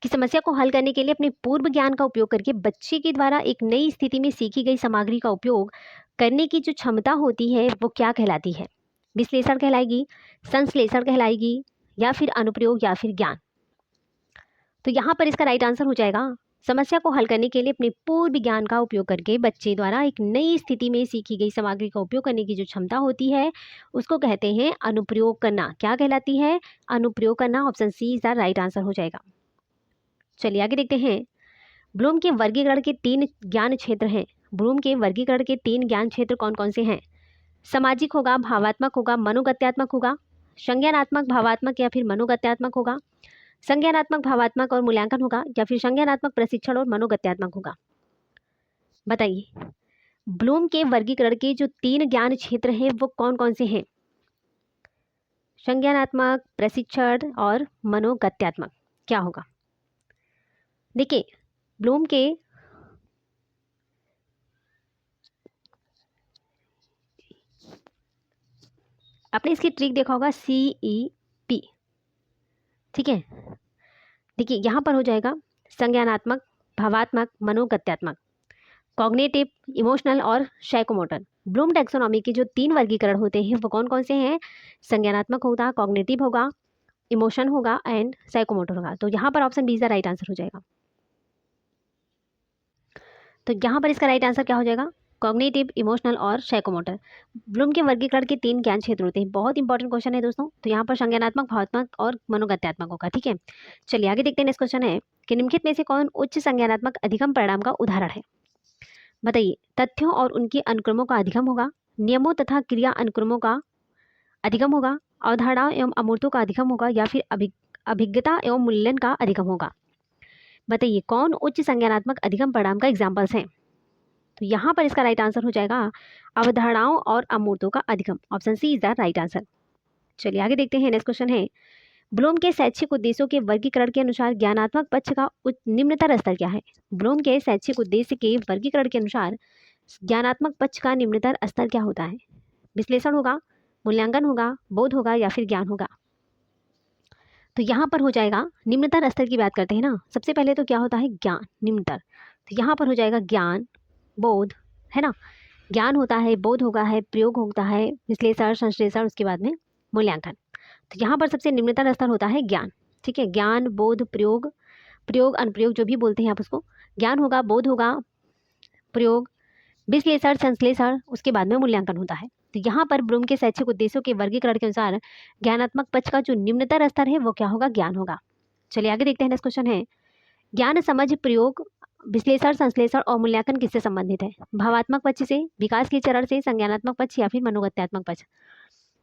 कि समस्या को हल करने के लिए अपने पूर्व ज्ञान का उपयोग करके बच्चे के द्वारा एक नई स्थिति में सीखी गई सामग्री का उपयोग करने की जो क्षमता होती है वो क्या कहलाती है? विश्लेषण कहलाएगी, संश्लेषण कहलाएगी, या फिर अनुप्रयोग, या फिर ज्ञान? तो यहाँ पर इसका राइट आंसर हो जाएगा, समस्या को हल करने के लिए अपने पूर्व ज्ञान का उपयोग करके बच्चे द्वारा एक नई स्थिति में सीखी गई सामग्री का उपयोग करने की जो क्षमता होती है उसको कहते हैं अनुप्रयोग करना। क्या कहलाती है? अनुप्रयोग करना। Option C is the right answer हो जाएगा। चलिए आगे देखते हैं। ब्लूम के वर्गीकरण के 3 ज्ञान क्षेत्र हैं। ब्लूम के वर्गीकरण के 3 ज्ञान क्षेत्र कौन कौन से हैं? सामाजिक होगा, भावात्मक होगा, मनोगत्यात्मक होगा, संज्ञानात्मक, भावात्मक, या फिर मनोगत्यात्मक होगा, संज्ञानात्मक, भावात्मक और मूल्यांकन होगा, या फिर संज्ञानात्मक, प्रशिक्षण और मनोगत्यात्मक होगा? बताइए, ब्लूम के वर्गीकरण के जो 3 ज्ञान क्षेत्र हैं वो कौन कौन से हैं? संज्ञानात्मक, प्रशिक्षण और मनोगत्यात्मक। क्या होगा? देखिए, ब्लूम के आपने इसकी ट्रिक देखा होगा, CEP। ठीक है, देखिए यहाँ पर हो जाएगा संज्ञानात्मक, भावात्मक, मनोगत्यात्मक, कॉग्निटिव, इमोशनल और साइकोमोटर। ब्लूम टैक्सोनॉमी के जो 3 वर्गीकरण होते हैं वो कौन कौन से हैं? संज्ञानात्मक होगा, कॉग्निटिव होगा, इमोशन होगा एंड साइकोमोटर होगा। तो यहाँ पर option B is the right answer हो जाएगा। तो यहाँ पर इसका राइट आंसर क्या हो जाएगा? कॉग्निटिव, इमोशनल और साइकोमोटर। ब्लूम के वर्गीकरण के 3 ज्ञान क्षेत्र होते हैं। बहुत इंपॉर्टेंट क्वेश्चन है दोस्तों। तो यहाँ पर संज्ञानात्मक, भावात्मक और मनोगत्यात्मक होगा। ठीक है, चलिए आगे देखते हैं। नेक्स्ट क्वेश्चन है कि निम्नलिखित में से कौन उच्च संज्ञानात्मक अधिगम परिणाम का उदाहरण है? बताइए, तथ्यों और उनके अनुक्रमों का अधिगम होगा, नियमों तथा क्रिया अनुक्रमों का अधिगम होगा, अवधारणाओं एवं अमूर्तों का अधिगम होगा, या फिर अभिज्ञता एवं मूल्यांकन का अधिगम होगा? बताइए, कौन उच्च संज्ञानात्मक अधिगम परिणाम का एग्जाम्पल्स हैं? तो यहाँ पर इसका राइट आंसर हो जाएगा अवधारणाओं और अमूर्तों का अधिगम। Option C is the right answer. चलिए आगे देखते हैं। नेक्स्ट क्वेश्चन है, ब्लूम के शैक्षिक उद्देश्यों के वर्गीकरण के अनुसार ज्ञानात्मक पक्ष का निम्नतर स्तर क्या है? ब्लूम के शैक्षिक उद्देश्य के वर्गीकरण के अनुसार ज्ञानात्मक पक्ष का निम्नतर स्तर क्या होता है? विश्लेषण होगा, मूल्यांकन होगा, बोध होगा, या फिर ज्ञान होगा? तो यहाँ पर हो जाएगा, निम्नतर स्तर की बात करते हैं ना, सबसे पहले तो क्या होता है? ज्ञान, निम्नतर। तो यहाँ पर हो जाएगा ज्ञान, बोध, है ना, ज्ञान होता है, बोध होगा है, प्रयोग होता है, विश्लेषण, संश्लेषण, उसके बाद में मूल्यांकन। तो यहाँ पर सबसे निम्नतर स्तर होता है ज्ञान। ठीक है, ज्ञान, बोध, प्रयोग, प्रयोग, अनुप्रयोग, जो भी बोलते हैं आप उसको। ज्ञान होगा, बोध होगा, प्रयोग, विश्लेषण, संश्लेषण, उसके बाद में मूल्यांकन होता है। तो यहाँ पर ब्लूम के शैक्षिक उद्देश्यों के वर्गीकरण के अनुसार ज्ञानात्मक पक्ष का जो निम्नतर स्तर है वो क्या होगा? ज्ञान होगा। चलिए आगे देखते हैं। नेक्स्ट क्वेश्चन है, ज्ञान, समझ, प्रयोग, विश्लेषण, संश्लेषण और मूल्यांकन किससे संबंधित है? भावात्मक पक्ष से, विकास के चरण से, संज्ञानात्मक पक्ष, या फिर मनोगत्यात्मक पक्ष?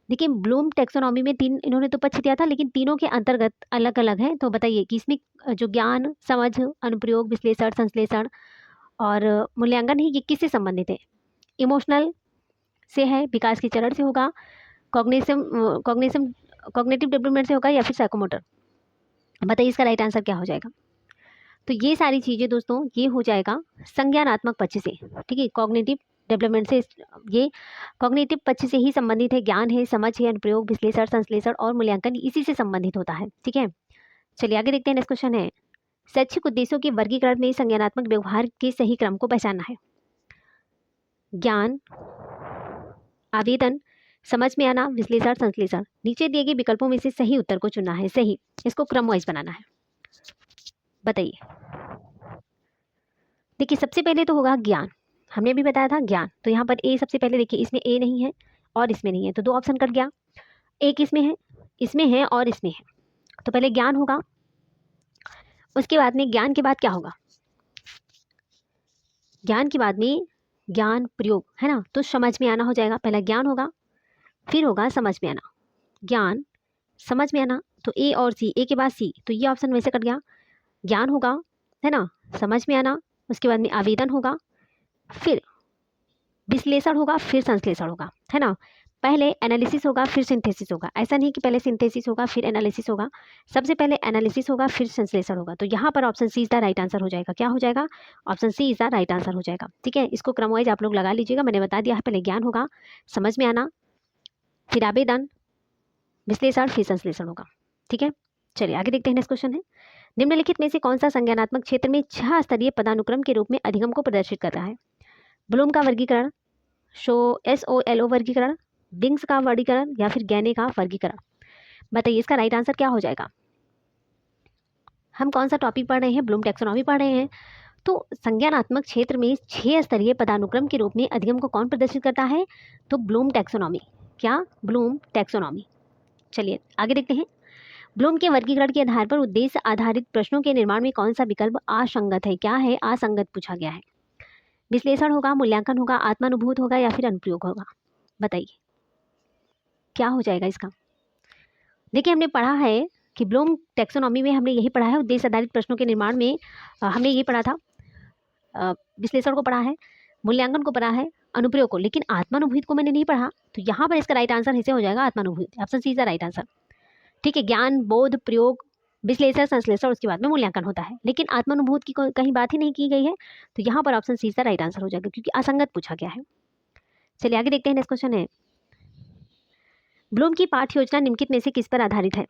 देखिए, ब्लूम टेक्सोनॉमी में 3 इन्होंने तो पक्ष दिया था, लेकिन तीनों के अंतर्गत अलग अलग है। तो बताइए कि इसमें जो ज्ञान, समझ, अनुप्रयोग, विश्लेषण, संश्लेषण और मूल्यांकन है, ये किससे संबंधित है? इमोशनल से है, विकास के चरण से होगा, कॉग्निटिव डेवलपमेंट से होगा, या फिर साइकोमोटर? बताइए इसका राइट आंसर क्या हो जाएगा? तो ये सारी चीज़ें दोस्तों ये हो जाएगा संज्ञानात्मक पक्ष से। ठीक है, कॉग्निटिव डेवलपमेंट से, ये कॉग्निटिव पक्ष से ही संबंधित है। ज्ञान है, समझ है, अनुप्रयोग, विश्लेषण, संश्लेषण और मूल्यांकन इसी से संबंधित होता है। ठीक है, चलिए आगे देखते हैं। नेक्स्ट क्वेश्चन है, शैक्षिक उद्देश्यों के वर्गीकरण में संज्ञानात्मक व्यवहार के सही क्रम को पहचानना है। ज्ञान, आवेदन, समझ में आना, विश्लेषण, संश्लेषण। नीचे दिए गए विकल्पों में से सही उत्तर को चुनना है। सही, इसको क्रम वाइज बनाना है। बताइए, देखिए सबसे पहले तो होगा ज्ञान, हमने अभी बताया था ज्ञान। तो यहाँ पर ए सबसे पहले, देखिए इसमें ए नहीं है और इसमें नहीं है, तो 2 ऑप्शन कट गया। एक इसमें है और इसमें है। तो पहले ज्ञान होगा, उसके बाद में ज्ञान के बाद क्या होगा? ज्ञान के बाद में ज्ञान प्रयोग, है ना, तो समझ में आना हो जाएगा। पहला ज्ञान होगा, फिर होगा समझ में आना। ज्ञान, समझ में आना, तो ए और सी, ए के बाद सी, तो ये ऑप्शन वैसे कट गया। ज्ञान होगा, है ना, समझ में आना, उसके बाद में आवेदन होगा, फिर विश्लेषण होगा, फिर संश्लेषण होगा, है ना। पहले एनालिसिस होगा, फिर सिंथेसिस होगा। ऐसा नहीं कि पहले सिंथेसिस होगा फिर एनालिसिस होगा, सबसे पहले एनालिसिस होगा फिर संश्लेषण होगा। तो यहाँ पर option C is the right answer हो जाएगा। क्या हो जाएगा? Option C is the right answer हो जाएगा। ठीक है, इसको क्रम वाइज आप लोग लगा लीजिएगा। मैंने बता दिया है, पहले ज्ञान होगा, समझ में आना, फिर आवेदन, विश्लेषण, फिर संश्लेषण होगा। ठीक है, चलिए आगे देखते हैं। नेक्स्ट क्वेश्चन है, निम्नलिखित में से कौन सा संज्ञानात्मक क्षेत्र में 6 स्तरीय पदानुक्रम के रूप में अधिगम को प्रदर्शित कर रहा है? ब्लूम का वर्गीकरण, SOLO वर्गीकरण, विंग्स का वर्गीकरण, या फिर गैने का वर्गीकरण। बताइए इसका राइट आंसर क्या हो जाएगा? हम कौन सा टॉपिक पढ़ रहे हैं? ब्लूम टैक्सोनॉमी पढ़ रहे हैं। तो संज्ञानात्मक क्षेत्र में 6 स्तरीय पदानुक्रम के रूप में अधिगम को कौन प्रदर्शित करता है? तो ब्लूम टैक्सोनॉमी। क्या? Bloom taxonomy. चलिए आगे देखते हैं। ब्लूम के वर्गीकरण के आधार पर उद्देश्य आधारित प्रश्नों के निर्माण में कौन सा विकल्प असंगत है? क्या है? असंगत पूछा गया है। विश्लेषण होगा, मूल्यांकन होगा, आत्मानुभूत होगा, या फिर अनुप्रयोग होगा? बताइए क्या हो जाएगा इसका? देखिए हमने पढ़ा है कि ब्लूम टैक्सोनॉमी में हमने यही पढ़ा है, उद्देश्य आधारित प्रश्नों के निर्माण में हमने यही पढ़ा था, विश्लेषण को पढ़ा है, मूल्यांकन को पढ़ा है, अनुप्रयोग को, लेकिन आत्मानुभूति को मैंने नहीं पढ़ा। तो यहाँ पर इसका राइट आंसर ऐसे हो जाएगा आत्मानुभूति। Option C is the right answer. ठीक है, ज्ञान, बोध, प्रयोग, विश्लेषण, संश्लेषण, उसके बाद में मूल्यांकन होता है, लेकिन आत्मानुभूति की कहीं बात ही नहीं की गई है। तो यहाँ पर option C is the right answer हो जाएगा, क्योंकि असंगत पूछा गया है। चलिए आगे देखते हैं। नेक्स्ट क्वेश्चन है, ब्लूम की पाठ्य योजना निम्नलिखित में से किस पर आधारित है?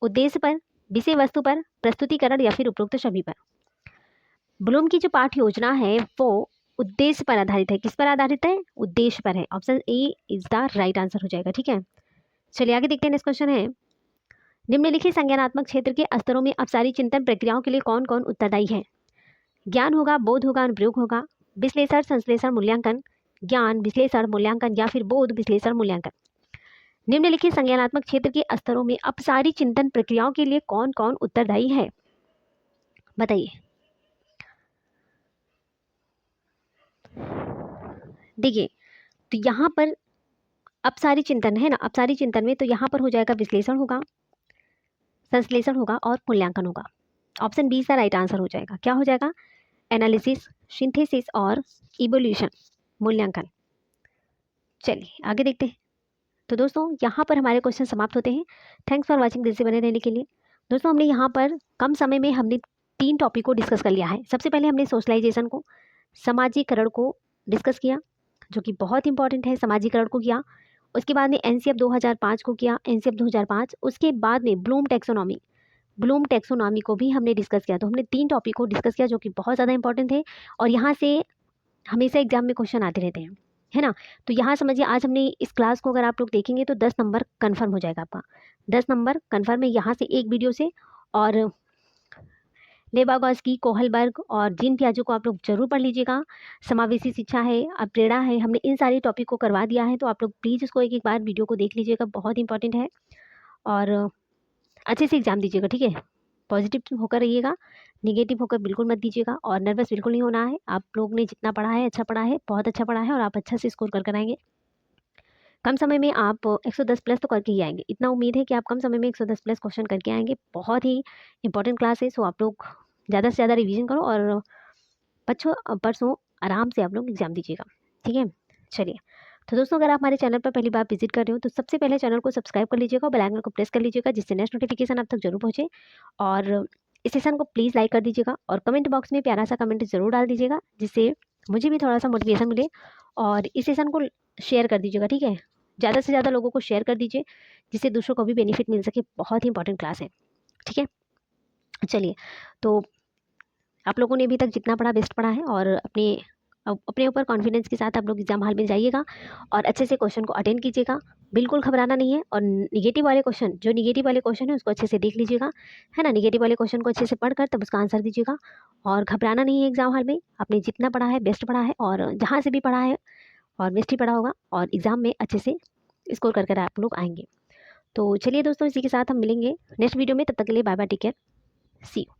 उद्देश्य पर, विषय वस्तु पर, प्रस्तुतिकरण, या फिर उपरोक्त सभी पर? ब्लूम की जो पाठ्य योजना है वो उद्देश्य पर आधारित है। किस पर आधारित है? उद्देश्य पर है। Option A is the right answer हो जाएगा। ठीक है, चलिए आगे देखते हैं। नेक्स्ट क्वेश्चन है, निम्नलिखित संज्ञानात्मक क्षेत्र के स्तरों में अपसारी चिंतन प्रक्रियाओं के लिए कौन कौन उत्तरदायी है? ज्ञान होगा, बोध होगा, अनुप्रयोग होगा, विश्लेषण, संश्लेषण, मूल्यांकन, ज्ञान, विश्लेषण, मूल्यांकन, या फिर बोध, विश्लेषण, मूल्यांकन। निम्नलिखित संज्ञानात्मक क्षेत्र के स्तरों में अपसारी चिंतन प्रक्रियाओं के लिए कौन कौन उत्तरदायी है? बताइए। देखिए तो यहाँ पर अपसारी चिंतन है ना, अपसारी चिंतन में तो यहाँ पर हो जाएगा विश्लेषण होगा, संश्लेषण होगा, और मूल्यांकन होगा। ऑप्शन बी का राइट आंसर हो जाएगा। क्या हो जाएगा? एनालिसिस, सिंथेसिस, और इवोल्यूशन, मूल्यांकन। चलिए आगे देखते हैं। तो दोस्तों यहाँ पर हमारे क्वेश्चन समाप्त होते हैं। थैंक्स फॉर वॉचिंग, दिल से बने रहने के लिए। दोस्तों हमने यहाँ पर कम समय में हमने 3 टॉपिक को डिस्कस कर लिया है। सबसे पहले हमने सोशलाइजेशन को, समाजीकरण को डिस्कस किया, जो कि बहुत इंपॉर्टेंट है, समाजीकरण को किया। उसके बाद में एनसीएफ 2005 को किया, एनसीएफ 2005। उसके बाद में ब्लूम टैक्सोनॉमी को भी हमने डिस्कस किया। तो हमने 3 टॉपिक को डिस्कस किया जो कि बहुत ज़्यादा इंपॉर्टेंट थे, और यहाँ से हमेशा एग्जाम में क्वेश्चन आते रहते हैं, है ना। तो यहाँ समझिए आज हमने इस क्लास को अगर आप लोग देखेंगे तो 10 नंबर कन्फर्म हो जाएगा आपका। 10 नंबर कन्फर्म है यहाँ से एक वीडियो से। और लेबागॉस्की, कोहलबर्ग और जीन पियाजे को आप लोग जरूर पढ़ लीजिएगा। समावेशी शिक्षा है, अप्रेड़ा है, हमने इन सारी टॉपिक को करवा दिया है। तो आप लोग प्लीज़ इसको एक एक बार वीडियो को देख लीजिएगा, बहुत इंपॉर्टेंट है। और अच्छे से एग्जाम दीजिएगा, ठीक है। पॉजिटिव होकर रहिएगा, निगेटिव होकर बिल्कुल मत दीजिएगा, और नर्वस बिल्कुल नहीं होना है। आप लोग ने जितना पढ़ा है अच्छा पढ़ा है, बहुत अच्छा पढ़ा है, और आप अच्छा से स्कोर कर आएंगे। कम समय में आप 110 प्लस तो करके ही आएंगे, इतना उम्मीद है कि आप कम समय में 110 प्लस क्वेश्चन करके आएंगे। बहुत ही इंपॉर्टेंट क्लास है, सो आप लोग ज़्यादा से ज़्यादा रिवीजन करो, और परसों आराम से आप लोग एग्जाम दीजिएगा, ठीक है। चलिए, तो दोस्तों अगर आप हमारे चैनल पर पहली बार विजिट कर रहे हो तो सबसे पहले चैनल को सब्सक्राइब कर लीजिएगा, बेल आइकन को प्रेस कर लीजिएगा, जिससे नेक्स्ट नोटिफिकेशन आप तक जरूर पहुंचे। और इस सेशन को प्लीज़ लाइक कर दीजिएगा, और कमेंट बॉक्स में प्यारा सा कमेंट जरूर डाल दीजिएगा, जिससे मुझे भी थोड़ा सा मोटिवेशन मिले। और इस सेशन को शेयर कर दीजिएगा, ठीक है। ज़्यादा से ज़्यादा लोगों को शेयर कर दीजिए, जिससे दूसरों को भी बेनिफिट मिल सके। बहुत ही इंपॉर्टेंट क्लास है, ठीक है। चलिए, तो आप लोगों ने अभी तक जितना पढ़ा बेस्ट पढ़ा है, और अपने ऊपर कॉन्फिडेंस के साथ आप लोग एग्जाम हॉल में जाइएगा और अच्छे से क्वेश्चन को अटेंड कीजिएगा। बिल्कुल घबराना नहीं है, और निगेटिव वाले क्वेश्चन है उसको अच्छे से देख लीजिएगा, है ना। निगेटिव वाले क्वेश्चन को अच्छे से पढ़कर तब उसका आंसर दीजिएगा, और घबराना नहीं है एग्जाम हॉल में। आपने जितना पढ़ा है बेस्ट पढ़ा है, और जहाँ से भी पढ़ा है और बेस्ट ही पढ़ा होगा, और एग्जाम में अच्छे से स्कोर कर आप लोग आएंगे। तो चलिए दोस्तों, इसी के साथ हम मिलेंगे नेक्स्ट वीडियो में। तब तक के लिए bye bye, take care, see you.